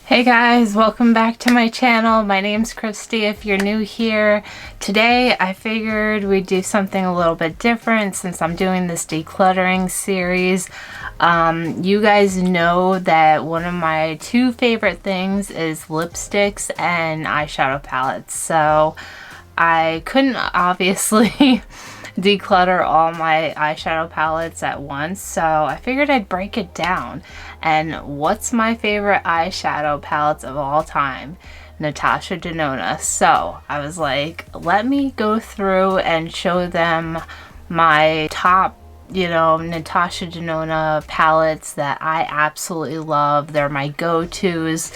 Hey guys, welcome back to my channel. My name's Christy if you're new here. Today I figured we'd do something a little bit different since I'm doing this decluttering series. You guys know that one of my two favorite things is lipsticks and eyeshadow palettes. So I couldn't obviously declutter all my eyeshadow palettes at once, so I figured I'd break it down. And what's my favorite eyeshadow palettes of all time? Natasha Denona. So I was like, let me go through and show them my top, Natasha Denona palettes that I absolutely love. They're my go-tos.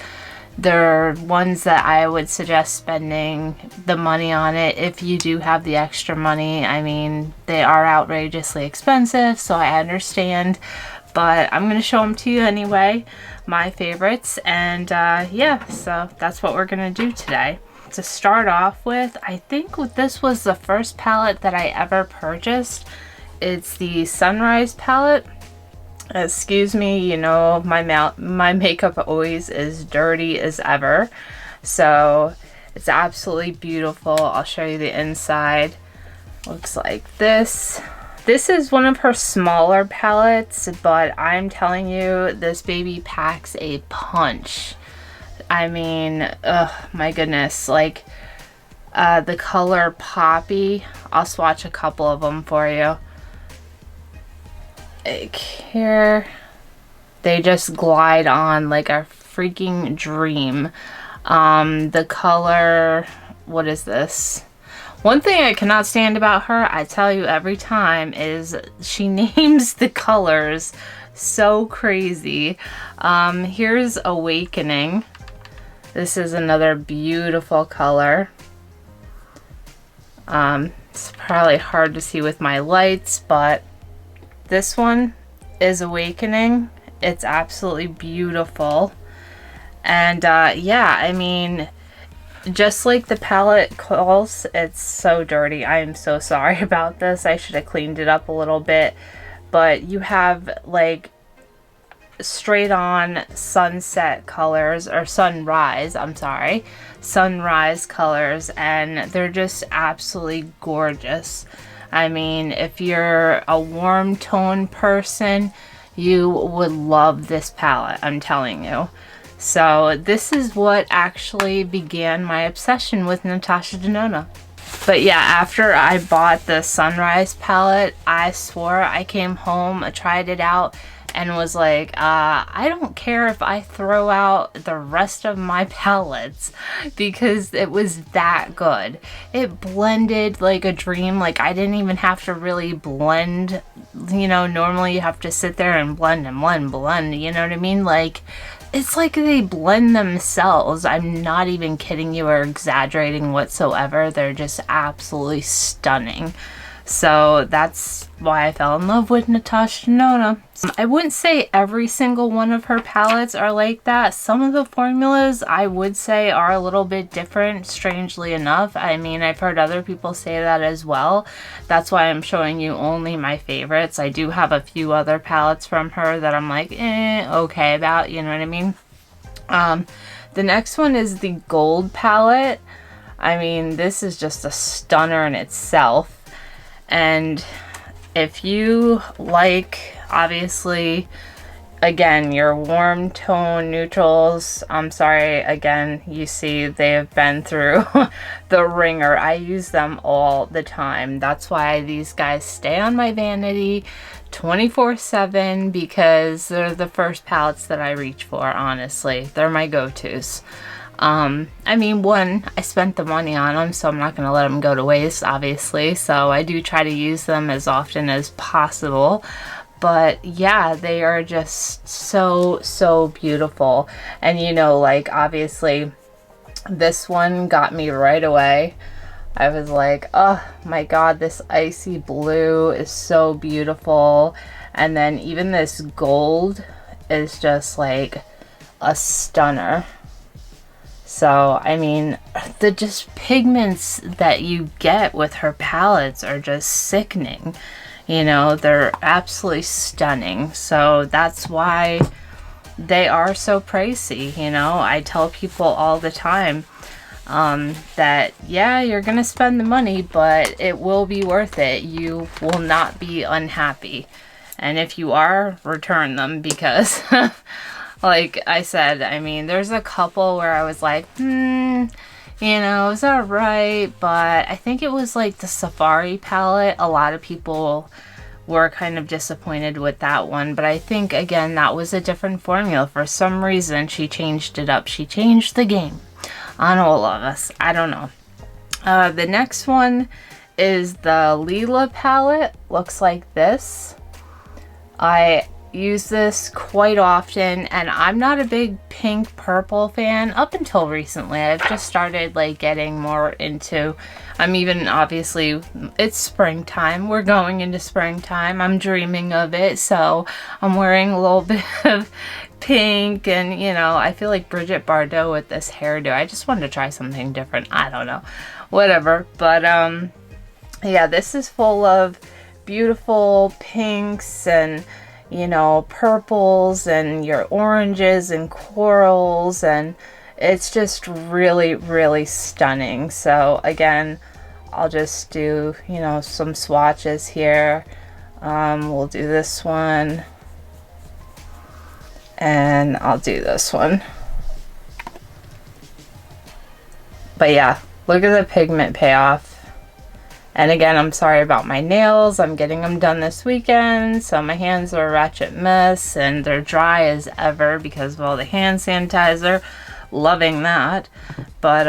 They're ones that I would suggest spending the money on it if you do have the extra money. I mean, they are outrageously expensive, so I understand, but I'm going to show them to you anyway, my favorites. And yeah, so that's what we're going to do today. To start off with, I think this was the first palette that I ever purchased. It's the Sunrise palette. Excuse me, my makeup always is dirty as ever, so it's absolutely beautiful. I'll show you the inside. Looks like this. This is one of her smaller palettes, but I'm telling you, this baby packs a punch. I mean, oh my goodness, like the color Poppy. I'll swatch a couple of them for you. Like here, they just glide on like a freaking dream. The color, what is this? One thing I cannot stand about her, I tell you every time, is she names the colors so crazy. Here's Awakening. This is another beautiful color. It's probably hard to see with my lights, but this one is Awakening. It's absolutely beautiful. And yeah, I mean, just like the palette calls, it's so dirty. I am so sorry about this. I should have cleaned it up a little bit. But you have like straight on sunset colors, or sunrise, I'm sorry, sunrise colors, and they're just absolutely gorgeous. I mean, if you're a warm tone person, you would love this palette, I'm telling you. So this is what actually began my obsession with Natasha Denona. But yeah, after I bought the Sunrise palette, I swore, I came home, I tried it out, and was like, I don't care if I throw out the rest of my palettes, because it was that good. It blended like a dream. Like, I didn't even have to really blend. Normally you have to sit there and blend and blend, you know what I mean? Like, it's like they blend themselves. I'm not even kidding you or exaggerating whatsoever. They're just absolutely stunning. So that's why I fell in love with Natasha Denona. I wouldn't say every single one of her palettes are like that. Some of the formulas I would say are a little bit different, strangely enough. I mean, I've heard other people say that as well. That's why I'm showing you only my favorites. I do have a few other palettes from her that I'm like, okay about, you know what I mean? The next one is the Gold palette. I mean, this is just a stunner in itself. And if you like, obviously, again, your warm tone neutrals, I'm sorry, again, you see they have been through the ringer. I use them all the time. That's why these guys stay on my vanity 24/7, because they're the first palettes that I reach for, honestly. They're my go-tos. I mean, one, I spent the money on them, so I'm not going to let them go to waste, obviously. So I do try to use them as often as possible. But yeah, they are just so beautiful. And like, obviously, this one got me right away. I was like, oh my god, this icy blue is so beautiful. And then even this gold is just like a stunner. So, I mean, the just pigments that you get with her palettes are just sickening. They're absolutely stunning. So that's why they are so pricey, you know. I tell people all the time that, yeah, you're gonna spend the money, but it will be worth it. You will not be unhappy. And if you are, return them, because like I said, I mean, there's a couple where I was like, you know, it's alright, but I think it was like the Safari palette. A lot of people were kind of disappointed with that one, but I think, again, that was a different formula. For some reason, she changed it up. She changed the game on all of us. I don't know. The next one is the Leela palette. Looks like this. I use this quite often, and I'm not a big pink purple fan up until recently. I've just started like getting more into, I'm even, obviously it's springtime, we're going into springtime, I'm dreaming of it, so I'm wearing a little bit of pink, and you know, I feel like Bridget Bardot with this hairdo. I just wanted to try something different. I don't know, whatever. But yeah, this is full of beautiful pinks and, you know, purples and your oranges and corals, and it's just really, really stunning. So again, I'll just do, you know, some swatches here. We'll do this one, and I'll do this one. But yeah, look at the pigment payoff. And again, I'm sorry about my nails. I'm getting them done this weekend, so my hands are a ratchet mess, and they're dry as ever because of all the hand sanitizer. Loving that. But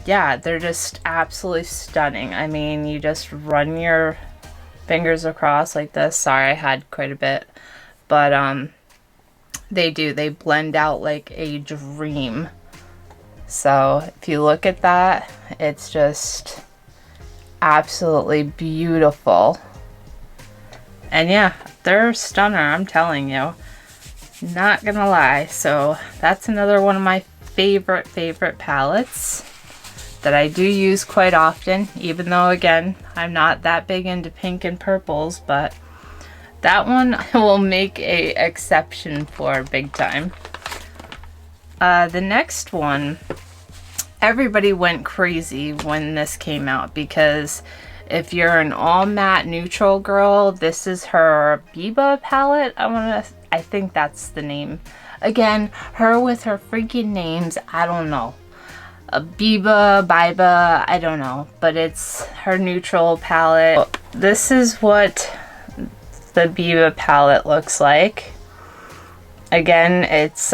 yeah, they're just absolutely stunning. I mean, you just run your fingers across like this. Sorry, I had quite a bit. But they blend out like a dream. So if you look at that, it's just absolutely beautiful. And yeah, they're a stunner, I'm telling you, not gonna lie. So that's another one of my favorite palettes that I do use quite often, even though, again, I'm not that big into pink and purples, but that one I will make a exception for big time. The next one, everybody went crazy when this came out, because if you're an all matte neutral girl, this is her Biba palette. I think that's the name. Again, her with her freaking names, I don't know. Biba, I don't know, but it's her neutral palette. This is what the Biba palette looks like. Again, it's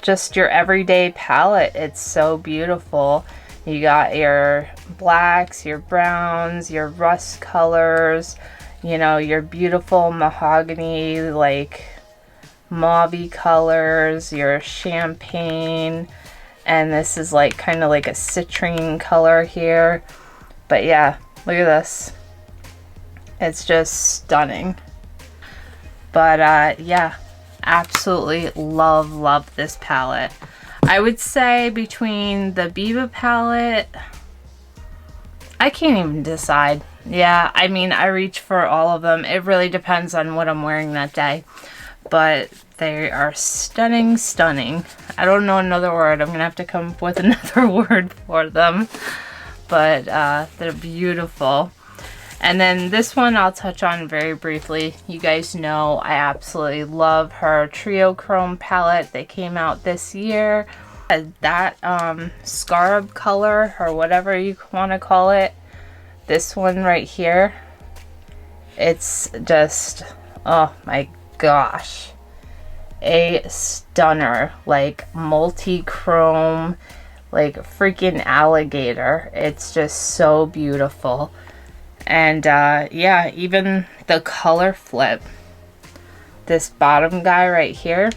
just your everyday palette. It's so beautiful. You got your blacks, your browns, your rust colors, you know, your beautiful mahogany, like mauvey colors, your champagne, and this is like kind of like a citrine color here. But yeah, look at this. It's just stunning. But yeah, absolutely love this palette. I would say between the Biba palette, I can't even decide. Yeah, I mean, I reach for all of them. It really depends on what I'm wearing that day. But they are stunning. I don't know another word. I'm gonna have to come up with another word for them. But they're beautiful. And then this one I'll touch on very briefly. You guys know I absolutely love her Trio Chrome palette that came out this year. That scarab color, or whatever you want to call it, this one right here, it's just, oh my gosh, a stunner. Like multi-chrome, like freaking alligator. It's just so beautiful. And yeah, even the color flip, this bottom guy right here,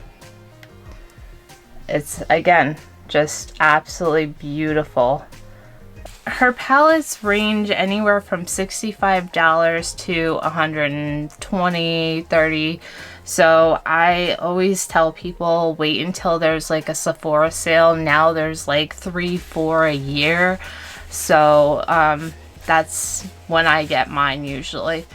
it's again just absolutely beautiful. Her palettes range anywhere from $65 to $120, $30. So I always tell people wait until there's like a Sephora sale. Now there's like 3-4 a year. So that's when I get mine usually.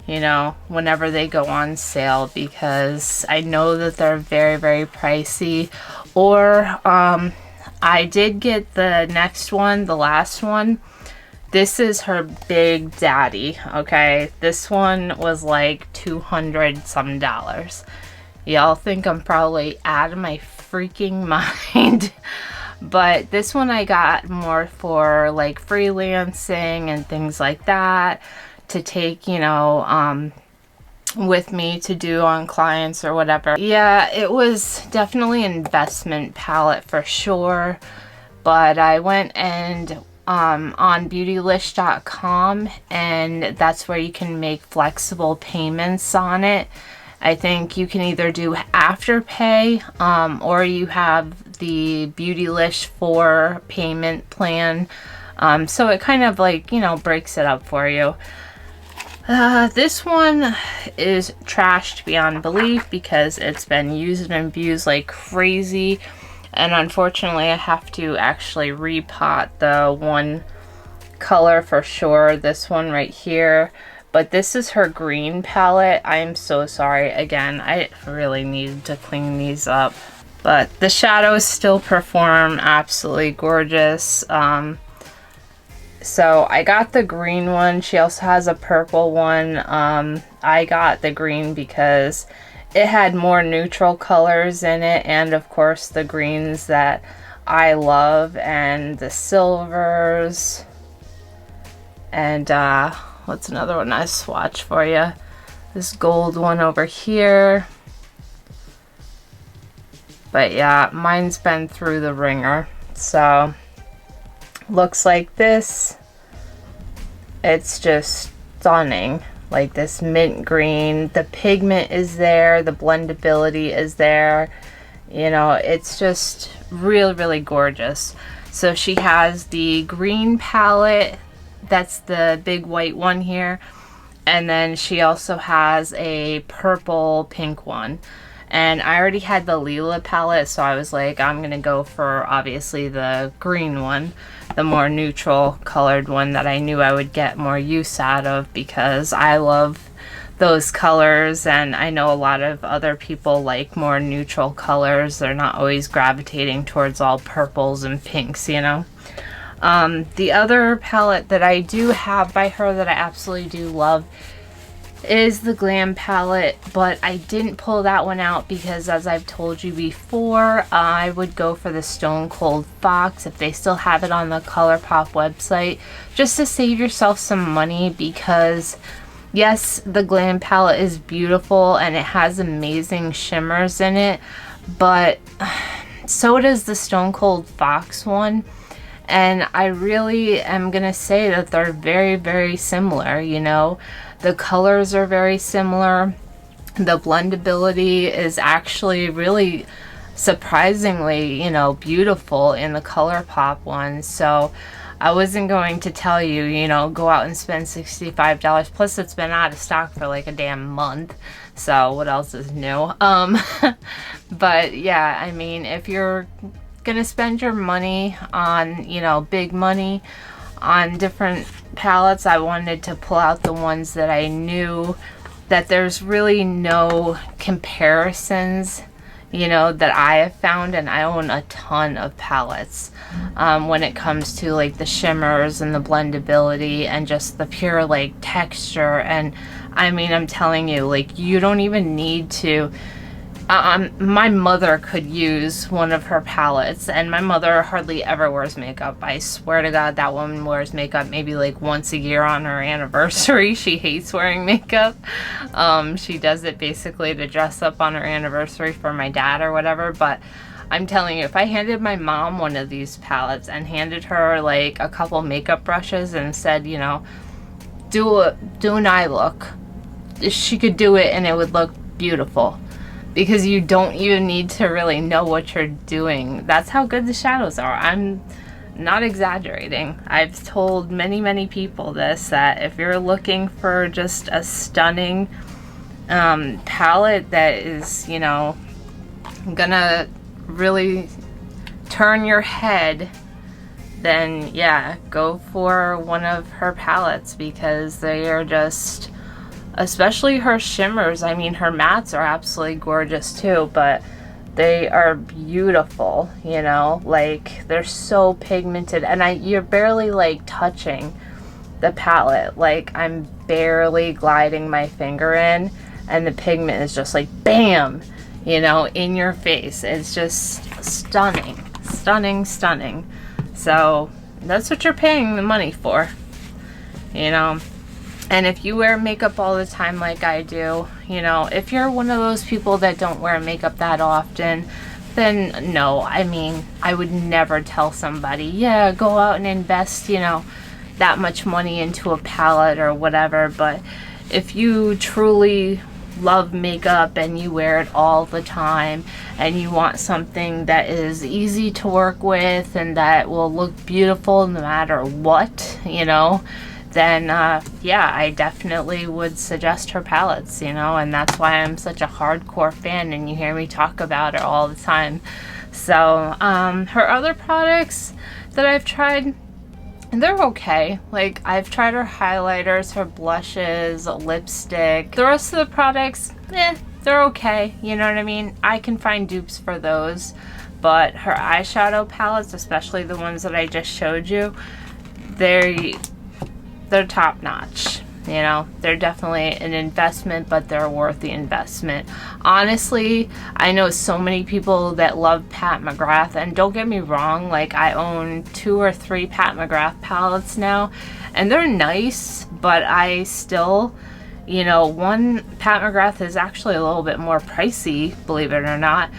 you know, whenever they go on sale, because I know that they're very, very pricey. Or I did get the next one, the last one. This is her big daddy, okay? This one was like $200 some. Y'all think I'm probably out of my freaking mind. But this one I got more for like freelancing and things like that, to take, you know, with me to do on clients or whatever. Yeah, it was definitely an investment palette for sure. But I went and on beautylish.com, and that's where you can make flexible payments on it. I think you can either do Afterpay, or you have the Beautylish 4 payment plan. So it kind of like, you know, breaks it up for you. This one is trashed beyond belief because it's been used and abused like crazy. And unfortunately, I have to actually repot the one color for sure. This one right here. But this is her green palette. I am so sorry. Again, I really need to clean these up. But the shadows still perform absolutely gorgeous. So I got the green one. She also has a purple one. I got the green because it had more neutral colors in it, and of course the greens that I love, and the silvers, and what's another one I swatched for you? This gold one over here. But yeah, mine's been through the ringer. So looks like this. It's just stunning. Like this mint green, the pigment is there, the blendability is there, you know, it's just really, really gorgeous. So she has the green palette, that's the big white one here, and then she also has a purple pink one. And I already had the Lila palette, so I was like, I'm gonna go for obviously the green one, the more neutral colored one that I knew I would get more use out of, because I love those colors, and I know a lot of other people like more neutral colors. They're not always gravitating towards all purples and pinks, you know. The other palette that I do have by her that I absolutely do love is the Glam palette, but I didn't pull that one out because, as I've told you before, I would go for the Stone Cold Fox if they still have it on the ColourPop website, just to save yourself some money, because yes, the Glam palette is beautiful and it has amazing shimmers in it, but so does the Stone Cold Fox one. And I really am gonna say that they're very, very similar, you know. The colors are very similar. The blendability is actually really surprisingly, you know, beautiful in the ColourPop one. So I wasn't going to tell you, you know, go out and spend $65. Plus it's been out of stock for like a damn month. So what else is new? But yeah, I mean, if you're gonna spend your money on, you know, big money on different palettes, I wanted to pull out the ones that I knew that there's really no comparisons, you know, that I have found, and I own a ton of palettes when it comes to like the shimmers and the blendability and just the pure like texture. And I mean, I'm telling you, like, you don't even need to my mother could use one of her palettes, and my mother hardly ever wears makeup. I swear to God, that woman wears makeup maybe like once a year on her anniversary. She hates wearing makeup. She does it basically to dress up on her anniversary for my dad or whatever, but I'm telling you, if I handed my mom one of these palettes and handed her like a couple makeup brushes and said, you know, do an eye look, she could do it and it would look beautiful. Because you don't even need to really know what you're doing. That's how good the shadows are. I'm not exaggerating. I've told many, many people this, that if you're looking for just a stunning palette that is, you know, gonna really turn your head, then yeah, go for one of her palettes, because they are just especially her shimmers. I mean, her mattes are absolutely gorgeous too, but they are beautiful, you know, like they're so pigmented, and you're barely like touching the palette. Like I'm barely gliding my finger in and the pigment is just like bam, you know, in your face. It's just stunning, stunning, stunning. So that's what you're paying the money for, you know. And if you wear makeup all the time like I do, you know, if you're one of those people that don't wear makeup that often, then no. I mean, I would never tell somebody, yeah, go out and invest, you know, that much money into a palette or whatever. But if you truly love makeup and you wear it all the time and you want something that is easy to work with and that will look beautiful no matter what, you know, then yeah, I definitely would suggest her palettes, you know, and that's why I'm such a hardcore fan and you hear me talk about her all the time. So her other products that I've tried, they're okay. Like I've tried her highlighters, her blushes, lipstick. The rest of the products, they're okay, you know what I mean? I can find dupes for those, but her eyeshadow palettes, especially the ones that I just showed you, they're top notch, you know. They're definitely an investment, but they're worth the investment. Honestly, I know so many people that love Pat McGrath, and don't get me wrong, like I own 2 or 3 Pat McGrath palettes now, and they're nice, but I still, you know, one Pat McGrath is actually a little bit more pricey, believe it or not,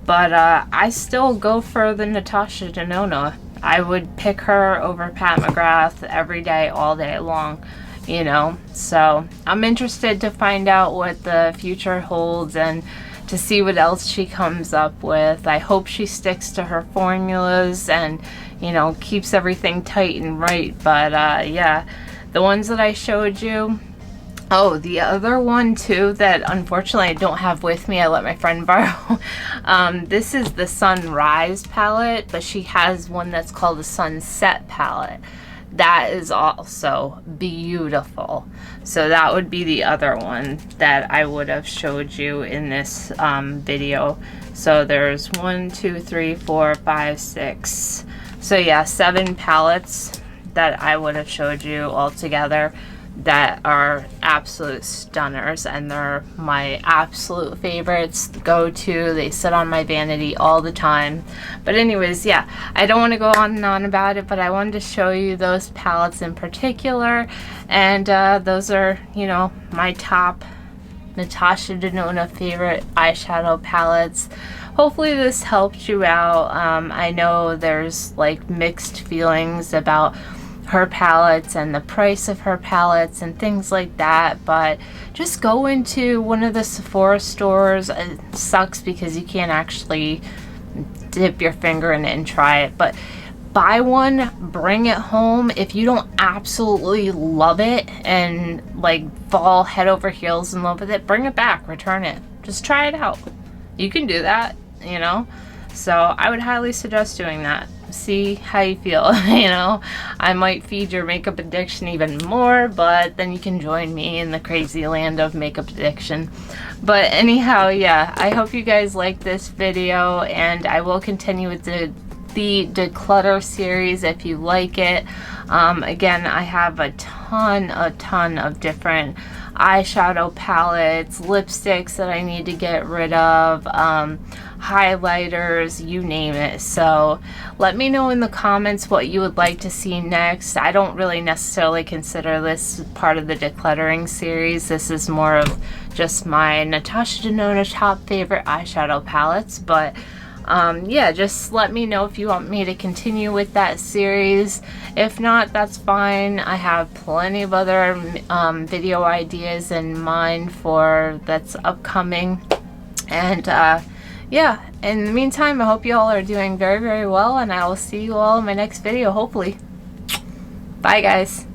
but I still go for the Natasha Denona. I would pick her over Pat McGrath every day, all day long, you know. So I'm interested to find out what the future holds and to see what else she comes up with. I hope she sticks to her formulas and, you know, keeps everything tight and right. But yeah, the ones that I showed you. Oh, the other one too that unfortunately I don't have with me, I let my friend borrow. This is the Sunrise palette, but she has one that's called the Sunset palette. That is also beautiful. So that would be the other one that I would have showed you in this video. So there's 1, 2, 3, 4, 5, 6. So yeah, 7 palettes that I would have showed you all together that are absolute stunners, and they're my absolute favorites, go-to. They sit on my vanity all the time. But anyways, yeah, I don't want to go on and on about it, but I wanted to show you those palettes in particular, and those are, you know, my top Natasha Denona favorite eyeshadow palettes. Hopefully this helped you out. I know there's like mixed feelings about her palettes and the price of her palettes and things like that, but just go into one of the Sephora stores. It sucks because you can't actually dip your finger in it and try it, but buy one, bring it home. If you don't absolutely love it and like fall head over heels in love with it, bring it back, return it, just try it out. You can do that, you know. So I would highly suggest doing that. See how you feel, you know. I might feed your makeup addiction even more, but then you can join me in the crazy land of makeup addiction. But anyhow, yeah, I hope you guys like this video, and I will continue with the declutter series if you like it. Again, I have a ton of different eyeshadow palettes, lipsticks that I need to get rid of, highlighters, you name it. So let me know in the comments what you would like to see next. I don't really necessarily consider this part of the decluttering series. This is more of just my Natasha Denona top favorite eyeshadow palettes, but yeah, just let me know if you want me to continue with that series. If not, that's fine. I have plenty of other video ideas in mind for that's upcoming. And yeah, in the meantime, I hope you all are doing very, very well, and I will see you all in my next video, hopefully. Bye, guys.